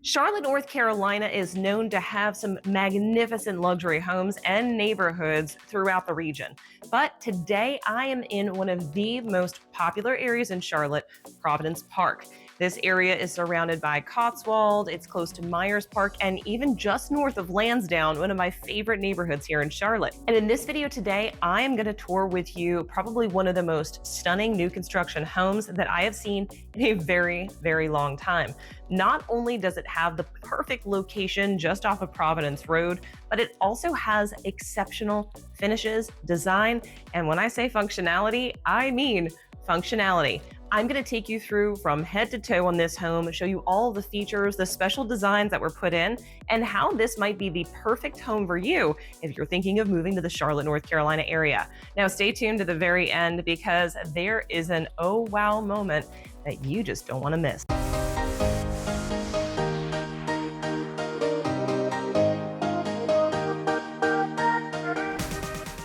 Charlotte, North Carolina is known to have some magnificent luxury homes and neighborhoods throughout the region. But today I am in one of the most popular areas in Charlotte, Providence Park. This area is surrounded by Cotswold, it's close to Myers Park, and even just north of Lansdowne, one of my favorite neighborhoods here in Charlotte. And in this video today, I am going to tour with you probably one of the most stunning new construction homes that I have seen in a very, very long time. Not only does it have the perfect location just off of Providence Road, but it also has exceptional finishes, design, and when I say functionality, I mean functionality. I'm going to take you through from head to toe on this home, show you all the features, the special designs that were put in, and how this might be the perfect home for you if you're thinking of moving to the Charlotte, North Carolina area. Now stay tuned to the very end because there is an oh wow moment that you just don't want to miss.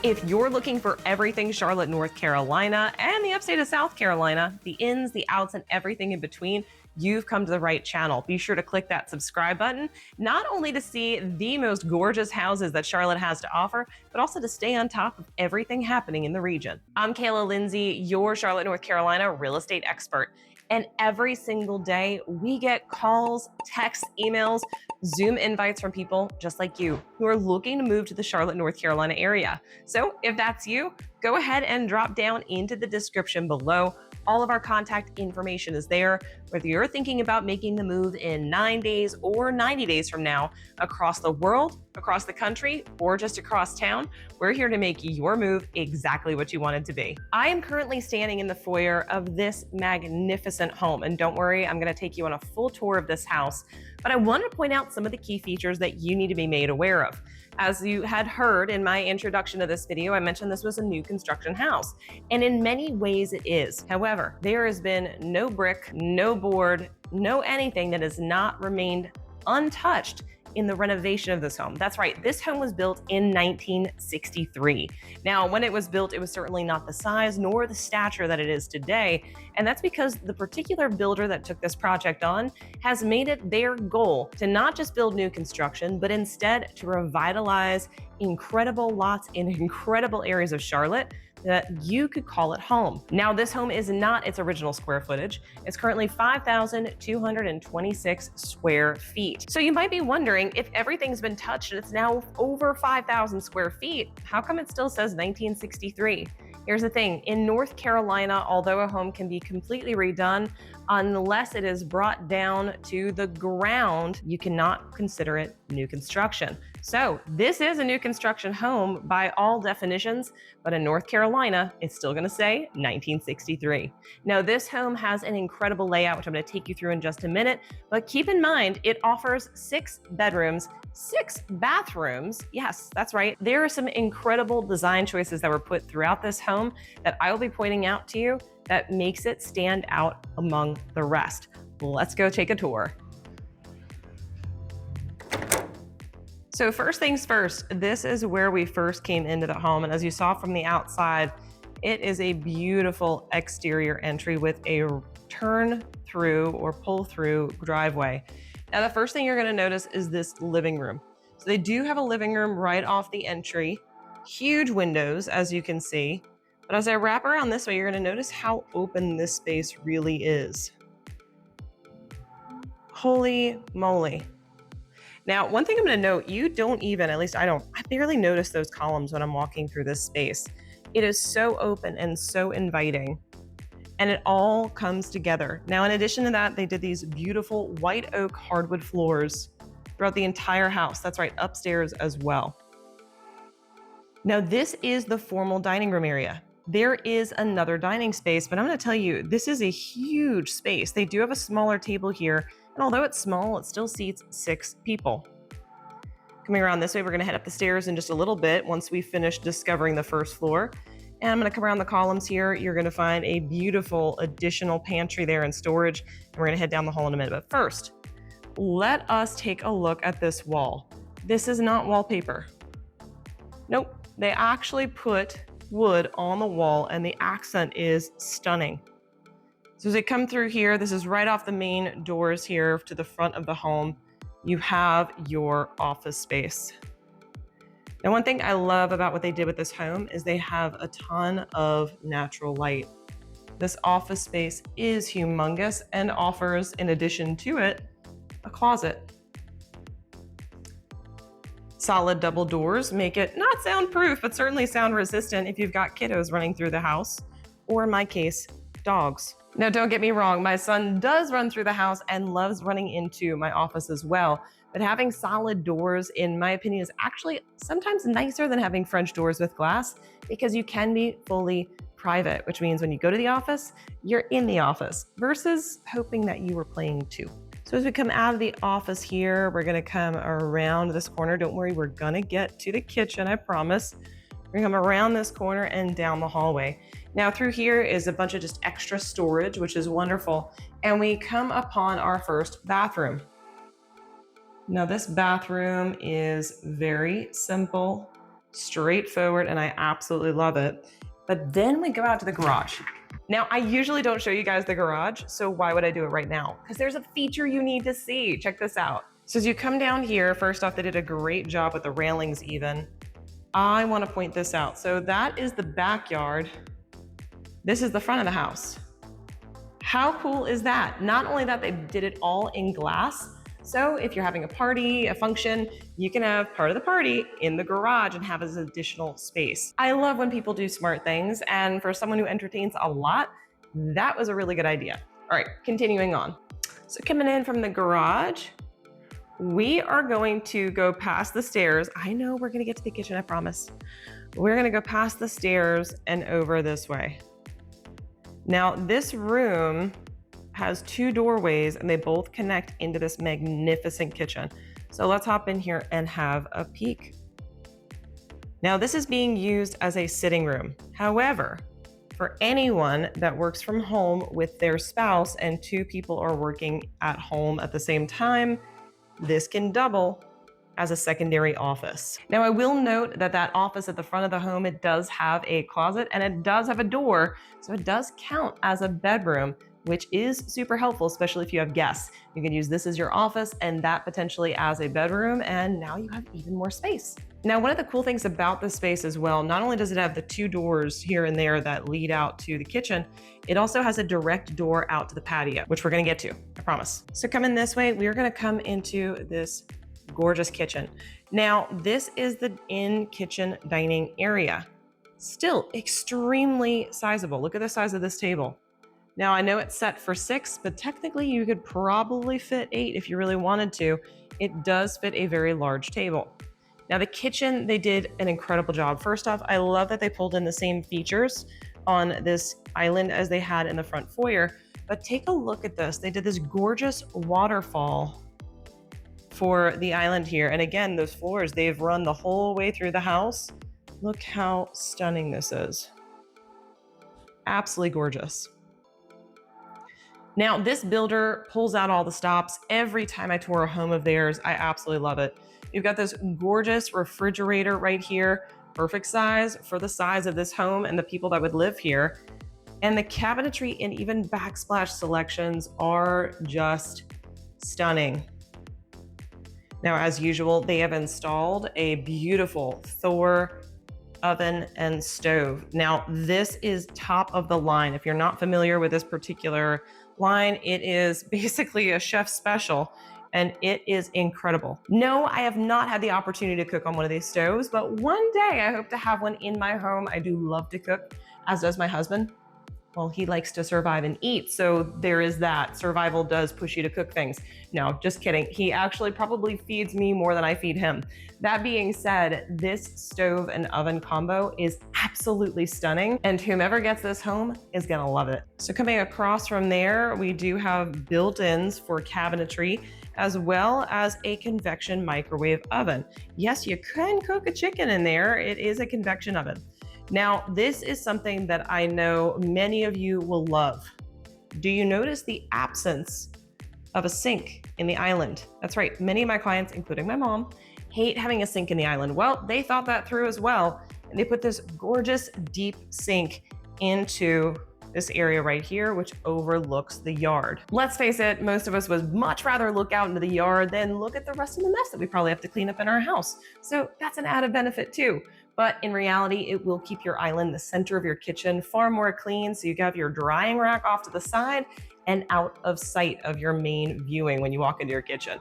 If you're looking for everything Charlotte, North Carolina, and the upstate of South Carolina, the ins, the outs, and everything in between, you've come to the right channel. Be sure to click that subscribe button, not only to see the most gorgeous houses that Charlotte has to offer, but also to stay on top of everything happening in the region. I'm 𝗖𝘀, your Charlotte, North Carolina real estate expert. And every single day, we get calls, texts, emails, Zoom invites from people just like you who are looking to move to the Charlotte, North Carolina area. So if that's you, go ahead and drop down into the description below. All of our contact information is there. Whether you're thinking about making the move in 9 days or 90 days from now, across the world, across the country, or just across town, we're here to make your move exactly what you want it to be. I am currently standing in the foyer of this magnificent home, and don't worry, I'm going to take you on a full tour of this house, but I want to point out some of the key features that you need to be made aware of. As you had heard in my introduction to this video, I mentioned this was a new construction house, and in many ways it is. However, there has been no brick, no board, no anything that has not remained untouched in the renovation of this home. That's right, this home was built in 1963. Now, when it was built, it was certainly not the size nor the stature that it is today, and that's because the particular builder that took this project on has made it their goal to not just build new construction, but instead to revitalize incredible lots in incredible areas of Charlotte that you could call it home. Now, this home is not its original square footage. It's currently 5,226 square feet. So you might be wondering, if everything's been touched and it's now over 5,000 square feet, how come it still says 1963? Here's the thing, in North Carolina, although a home can be completely redone, unless it is brought down to the ground, you cannot consider it new construction. So this is a new construction home by all definitions, but in North Carolina, it's still gonna say 1963. Now this home has an incredible layout, which I'm gonna take you through in just a minute, but keep in mind, it offers 6 bedrooms, 6 bathrooms. Yes, that's right. There are some incredible design choices that were put throughout this home that I will be pointing out to you that makes it stand out among the rest. Let's go take a tour. So first things first, this is where we first came into the home. And as you saw from the outside, it is a beautiful exterior entry with a turn through or pull through driveway. Now, the first thing you're gonna notice is this living room. So they do have a living room right off the entry, huge windows, as you can see. But as I wrap around this way, you're gonna notice how open this space really is. Holy moly. Now, one thing I'm gonna note, you don't even, at least I barely notice those columns when I'm walking through this space. It is so open and so inviting, and it all comes together. Now, in addition to that, they did these beautiful white oak hardwood floors throughout the entire house. That's right, upstairs as well. Now, this is the formal dining room area. There is another dining space, but I'm gonna tell you, this is a huge space. They do have a smaller table here, and although it's small, it still seats 6 people. Coming around this way, we're gonna head up the stairs in just a little bit once we finish discovering the first floor. And I'm gonna come around the columns here. You're gonna find a beautiful additional pantry there and storage, and we're gonna head down the hall in a minute. But first, let us take a look at this wall. This is not wallpaper. Nope, they actually put wood on the wall, and the accent is stunning. So as they come through here, this is right off the main doors here to the front of the home. you have your office space. Now, one thing I love about what they did with this home is they have a ton of natural light. This office space is humongous and offers, in addition to it, a closet. Solid double doors make it not soundproof, but certainly sound resistant if you've got kiddos running through the house, or in my case, dogs. Now, don't get me wrong, my son does run through the house and loves running into my office as well. But having solid doors, in my opinion, is actually sometimes nicer than having French doors with glass, because you can be fully private, which means when you go to the office, you're in the office versus hoping that you were playing too. So as we come out of the office here, we're gonna come around this corner. Don't worry, we're gonna get to the kitchen, I promise. We're gonna come around this corner and down the hallway. Now through here is a bunch of just extra storage, which is wonderful. And we come upon our first bathroom. Now this bathroom is very simple, straightforward, and I absolutely love it. But then we go out to the garage. Now, I usually don't show you guys the garage, so why would I do it right now? Because there's a feature you need to see. Check this out. So as you come down here, first off, they did a great job with the railings even. I want to point this out. So that is the backyard. This is the front of the house. How cool is that? Not only that, they did it all in glass. So if you're having a party, a function, you can have part of the party in the garage and have as additional space. I love when people do smart things, and for someone who entertains a lot, that was a really good idea. All right, continuing on. So coming in from the garage, we are going to go past the stairs. I know we're gonna get to the kitchen, I promise. We're gonna go past the stairs and over this way. Now this room has two doorways and they both connect into this magnificent kitchen. So let's hop in here and have a peek. Now this is being used as a sitting room. However, for anyone that works from home with their spouse and two people are working at home at the same time, this can double as a secondary office. Now I will note that that office at the front of the home, it does have a closet and it does have a door. So it does count as a bedroom, which is super helpful, especially if you have guests. You can use this as your office and that potentially as a bedroom, and now you have even more space. Now, one of the cool things about this space as well, not only does it have the two doors here and there that lead out to the kitchen, it also has a direct door out to the patio, which we're gonna get to, I promise. So coming this way, we're gonna come into this gorgeous kitchen. Now, this is the in-kitchen dining area. Still extremely sizable. Look at the size of this table. Now, I know it's set for 6, but technically you could probably fit 8 if you really wanted to. It does fit a very large table. Now, the kitchen, they did an incredible job. First off, I love that they pulled in the same features on this island as they had in the front foyer, but take a look at this. They did this gorgeous waterfall for the island here. And again, those floors, they've run the whole way through the house. Look how stunning this is. Absolutely gorgeous. Now, this builder pulls out all the stops. Every time I tour a home of theirs, I absolutely love it. You've got this gorgeous refrigerator right here, perfect size for the size of this home and the people that would live here. And the cabinetry and even backsplash selections are just stunning. Now, as usual, they have installed a beautiful Thor oven and stove. Now, this is top of the line. If you're not familiar with this particular line, it is basically a chef's special and it is incredible. No, I have not had the opportunity to cook on one of these stoves, but one day I hope to have one in my home. I do love to cook, as does my husband. Well, he likes to survive and eat, so there is that. Survival does push you to cook things. No, just kidding. He actually probably feeds me more than I feed him. That being said, this stove and oven combo is absolutely stunning, and whomever gets this home is gonna love it. So coming across from there, we do have built-ins for cabinetry, as well as a convection microwave oven. Yes, you can cook a chicken in there. It is a convection oven. Now, this is something that I know many of you will love. Do you notice the absence of a sink in the island? That's right, many of my clients, including my mom, hate having a sink in the island. Well, they thought that through as well, and they put this gorgeous deep sink into this area right here, which overlooks the yard. Let's face it, most of us would much rather look out into the yard than look at the rest of the mess that we probably have to clean up in our house. So that's an added benefit too. But in reality, it will keep your island, the center of your kitchen, far more clean. So you have your drying rack off to the side and out of sight of your main viewing when you walk into your kitchen.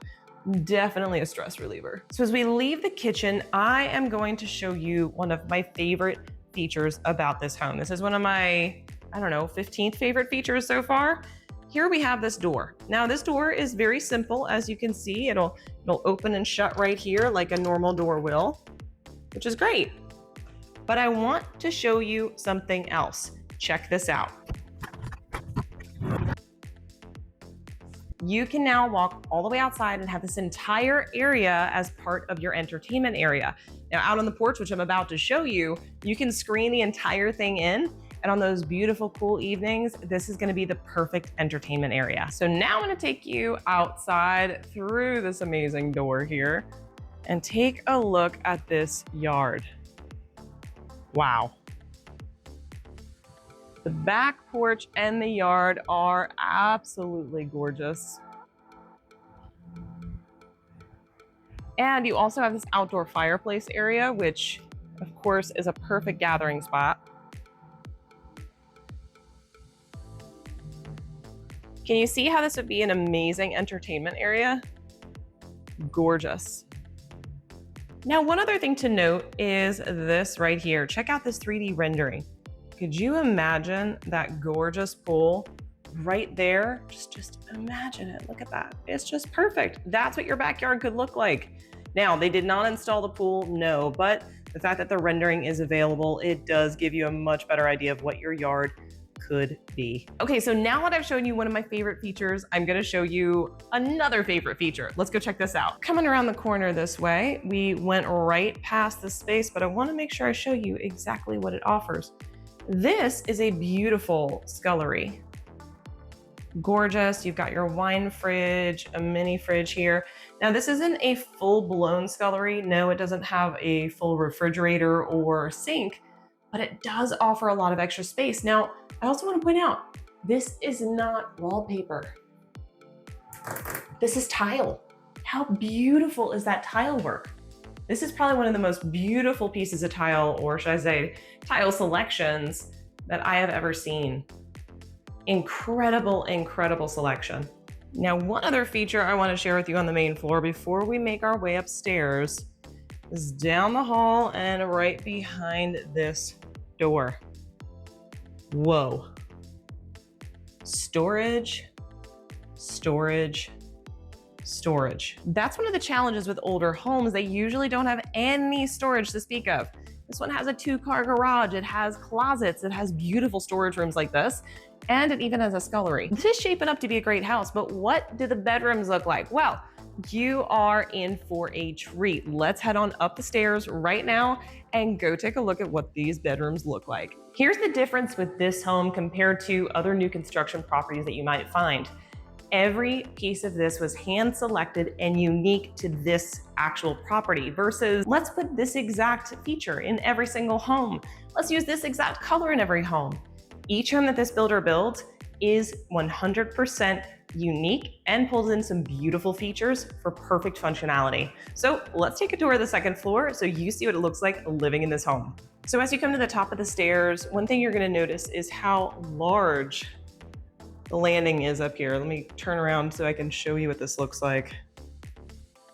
Definitely a stress reliever. So as we leave the kitchen, I am going to show you one of my favorite features about this home. This is one of my, 15th favorite features so far. Here we have this door. Now this door is very simple. As you can see, it'll open and shut right here like a normal door will, which is great. But I want to show you something else. Check this out. You can now walk all the way outside and have this entire area as part of your entertainment area. Now out on the porch, which I'm about to show you, you can screen the entire thing in. And on those beautiful, cool evenings, this is gonna be the perfect entertainment area. So now I'm gonna take you outside through this amazing door here and take a look at this yard. Wow. The back porch and the yard are absolutely gorgeous. And you also have this outdoor fireplace area, which of course is a perfect gathering spot. Can you see how this would be an amazing entertainment area? Gorgeous. Now, one other thing to note is this right here. Check out this 3D rendering. Could you imagine that gorgeous pool right there? Just imagine it. Look at that. It's just perfect. That's what your backyard could look like. Now, they did not install the pool, no, but the fact that the rendering is available, it does give you a much better idea of what your yard could be. Okay, so now that I've shown you one of my favorite features, I'm gonna show you another favorite feature. Let's go check this out. Coming around the corner this way, we went right past the space, but I wanna make sure I show you exactly what it offers. This is a beautiful scullery. Gorgeous, you've got your wine fridge, a mini fridge here. Now this isn't a full-blown scullery. No, it doesn't have a full refrigerator or sink, but it does offer a lot of extra space. Now, I also want to point out, this is not wallpaper. This is tile. How beautiful is that tile work? This is probably one of the most beautiful pieces of tile, or should I say, tile selections that I have ever seen. Incredible, incredible selection. Now, one other feature I want to share with you on the main floor before we make our way upstairs is down the hall and right behind this door. Whoa. Storage, storage, storage. That's one of the challenges with older homes. They usually don't have any storage to speak of. This one has a 2-car garage. It has closets. It has beautiful storage rooms like this. And it even has a scullery. This is shaping up to be a great house, but what do the bedrooms look like? Well, you are in for a treat. Let's head on up the stairs right now and go take a look at what these bedrooms look like. Here's the difference with this home compared to other new construction properties that you might find. Every piece of this was hand selected and unique to this actual property versus let's put this exact feature in every single home. Let's use this exact color in every home. Each home that this builder builds is 100% unique and pulls in some beautiful features for perfect functionality. So let's take a tour of the second floor so you see what it looks like living in this home. So as you come to the top of the stairs, one thing you're gonna notice is how large the landing is up here. Let me turn around so I can show you what this looks like.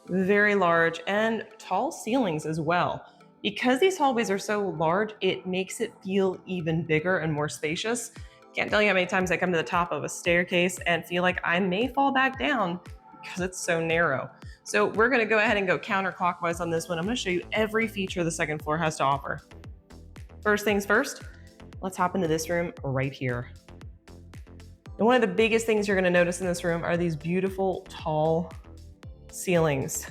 Very large and tall ceilings as well. Because these hallways are so large, it makes it feel even bigger and more spacious. Can't tell you how many times I come to the top of a staircase and feel like I may fall back down because it's so narrow. So we're gonna go ahead and go counterclockwise on this one. I'm gonna show you every feature the second floor has to offer. First things first, let's hop into this room right here. And one of the biggest things you're gonna notice in this room are these beautiful, tall ceilings.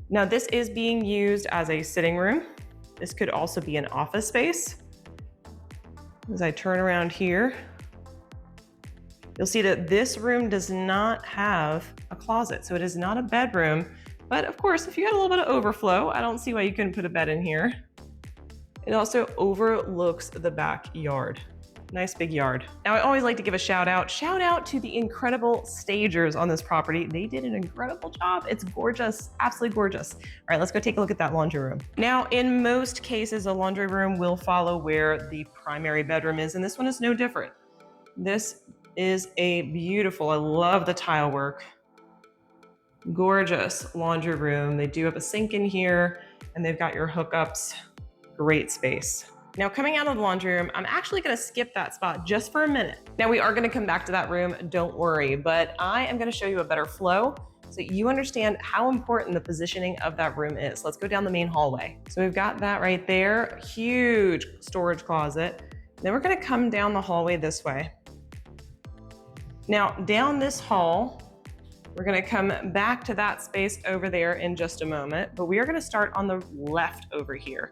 Now this is being used as a sitting room. This could also be an office space. As I turn around here, you'll see that this room does not have a closet, so it is not a bedroom. But of course, if you had a little bit of overflow, I don't see why you couldn't put a bed in here. It also overlooks the backyard. Nice big yard. Now I always like to give a shout out to the incredible stagers on this property. They did an incredible job. It's gorgeous, absolutely gorgeous. All right, let's go take a look at that laundry room. Now, in most cases, a laundry room will follow where the primary bedroom is, and this one is no different. This is a beautiful, I love the tile work. Gorgeous laundry room. They do have a sink in here, and they've got your hookups. Great space. Now, coming out of the laundry room, I'm actually gonna skip that spot just for a minute. Now, we are gonna come back to that room, don't worry, but I am gonna show you a better flow so you understand how important the positioning of that room is. Let's go down the main hallway. So we've got that right there, huge storage closet. Then we're gonna come down the hallway this way. Now, down this hall, we're gonna come back to that space over there in just a moment, but we are gonna start on the left over here.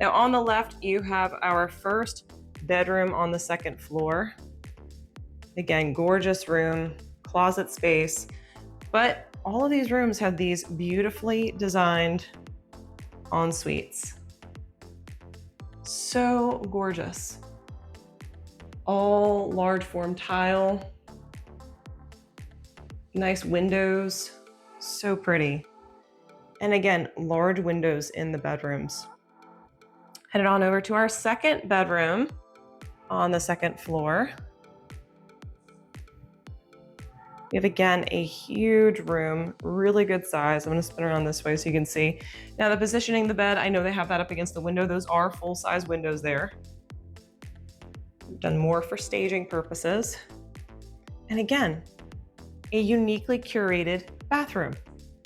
Now on the left, you have our first bedroom on the second floor. Again, gorgeous room, closet space, but all of these rooms have these beautifully designed en-suites. So gorgeous. All large form tile, nice windows, so pretty. And again, large windows in the bedrooms. Headed on over to our second bedroom on the second floor. We have, again, a huge room, really good size. I'm gonna spin around this way so you can see. Now the positioning of the bed, I know they have that up against the window. Those are full-size windows there. We've done more for staging purposes. And again, a uniquely curated bathroom.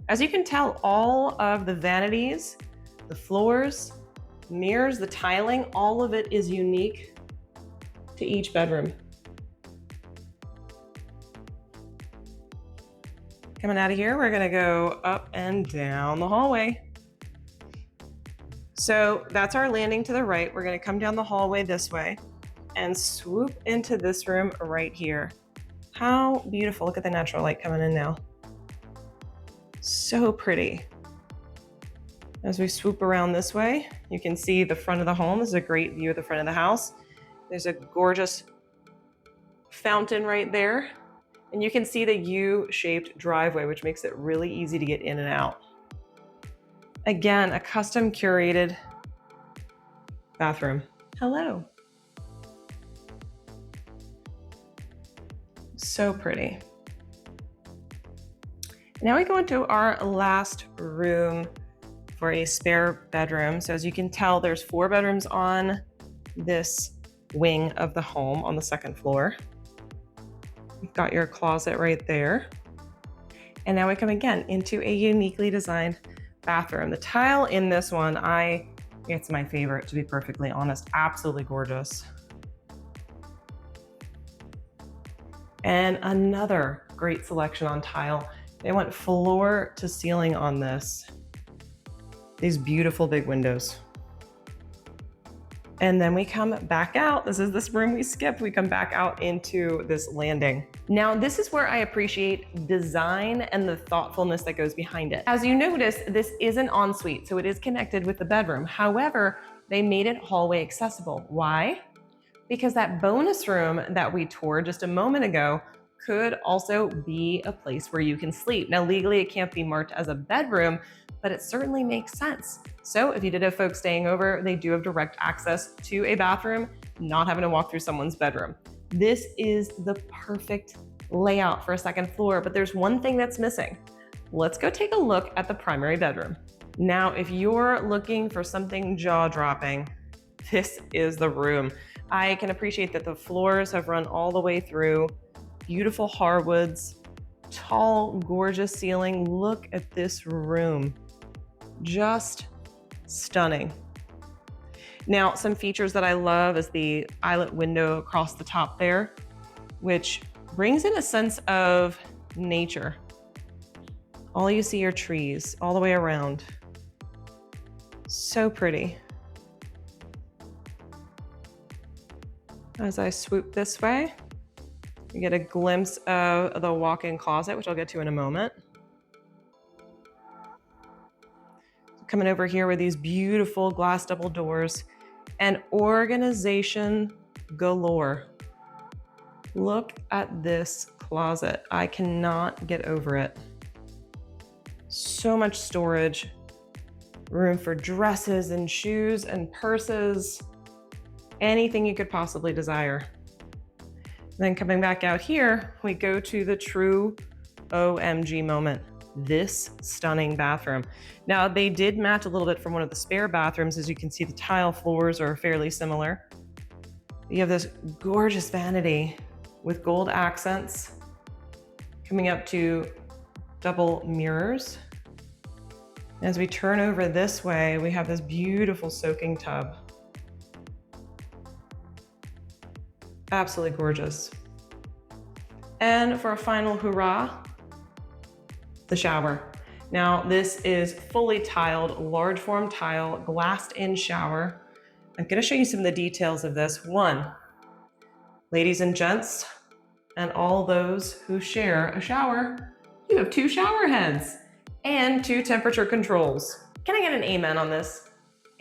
As you can tell, all of the vanities, the floors, mirrors, the tiling, all of it is unique to each bedroom. Coming out of here, we're gonna go up and down the hallway. So that's our landing to the right. We're gonna come down the hallway this way and swoop into this room right here. How beautiful, look at the natural light coming in now. So pretty. As we swoop around this way, you can see the front of the home. This is a great view of the front of the house. There's a gorgeous fountain right there. And you can see the U-shaped driveway, which makes it really easy to get in and out. Again, a custom curated bathroom. Hello. So pretty. Now we go into our last room for a spare bedroom. So as you can tell, there's 4 bedrooms on this wing of the home on the second floor. You've got your closet right there. And now we come again into a uniquely designed bathroom. The tile in this one, it's my favorite, to be perfectly honest. Absolutely gorgeous. And another great selection on tile. They went floor to ceiling on this. These beautiful big windows. And then we come back out. This is this room we skipped. We come back out into this landing. Now, this is where I appreciate design and the thoughtfulness that goes behind it. As you notice, this is an ensuite, so it is connected with the bedroom. However, they made it hallway accessible. Why? Because that bonus room that we toured just a moment ago could also be a place where you can sleep. Now, legally, it can't be marked as a bedroom, but it certainly makes sense. So if you did have folks staying over, they do have direct access to a bathroom, not having to walk through someone's bedroom. This is the perfect layout for a second floor, but there's one thing that's missing. Let's go take a look at the primary bedroom. Now, if you're looking for something jaw-dropping, this is the room. I can appreciate that the floors have run all the way through, beautiful hardwoods, tall, gorgeous ceiling. Look at this room. Just stunning. Now, some features that I love is the eyelet window across the top there, which brings in a sense of nature. All you see are trees all the way around. So pretty. As I swoop this way, you get a glimpse of the walk-in closet, which I'll get to in a moment. Coming over here with these beautiful glass double doors and organization galore. Look at this closet. I cannot get over it. So much storage, room for dresses and shoes and purses, anything you could possibly desire. Then coming back out here, we go to the true OMG moment. This stunning bathroom. Now they did match a little bit from one of the spare bathrooms. As you can see, the tile floors are fairly similar. You have this gorgeous vanity with gold accents coming up to double mirrors. As we turn over this way, we have this beautiful soaking tub. Absolutely gorgeous. And for a final hurrah, the shower. Now this is fully tiled, large form tile, glassed in shower. I'm gonna show you some of the details of this. One, ladies and gents, and all those who share a shower, you have 2 shower heads and 2 temperature controls. Can I get an amen on this?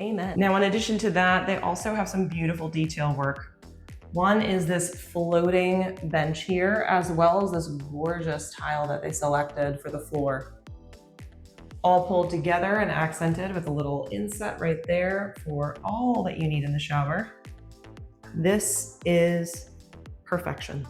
Amen. Now, in addition to that, they also have some beautiful detail work. One is this floating bench here, as well as this gorgeous tile that they selected for the floor. All pulled together and accented with a little inset right there for all that you need in the shower. This is perfection.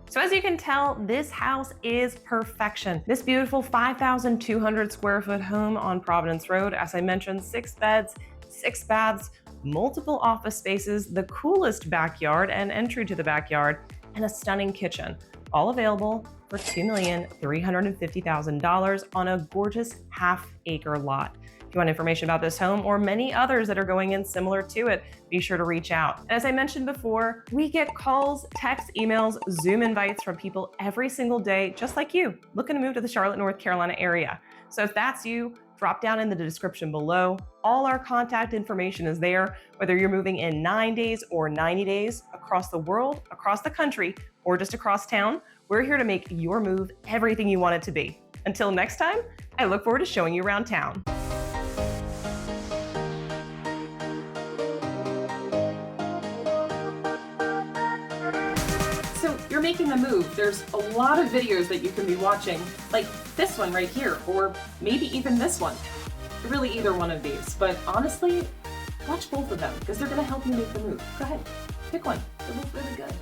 So as you can tell, this house is perfection. This beautiful 5,200 square foot home on Providence Road, as I mentioned, 6 beds, 6 baths, multiple office spaces, the coolest backyard and entry to the backyard, and a stunning kitchen, all available for $2,350,000 on a gorgeous half-acre lot. If you want information about this home or many others that are going in similar to it, be sure to reach out. And as I mentioned before, we get calls, texts, emails, Zoom invites from people every single day, just like you, looking to move to the Charlotte, North Carolina area. So if that's you, drop down in the description below. All our contact information is there, whether you're moving in 9 days or 90 days, across the world, across the country, or just across town. We're here to make your move everything you want it to be. Until next time, I look forward to showing you around town. So you're making a move. There's a lot of videos that you can be watching, like this one right here, or maybe even this one. Really either one of these, but honestly, watch both of them because they're gonna help you make the move. Go ahead, pick one. They're both really good.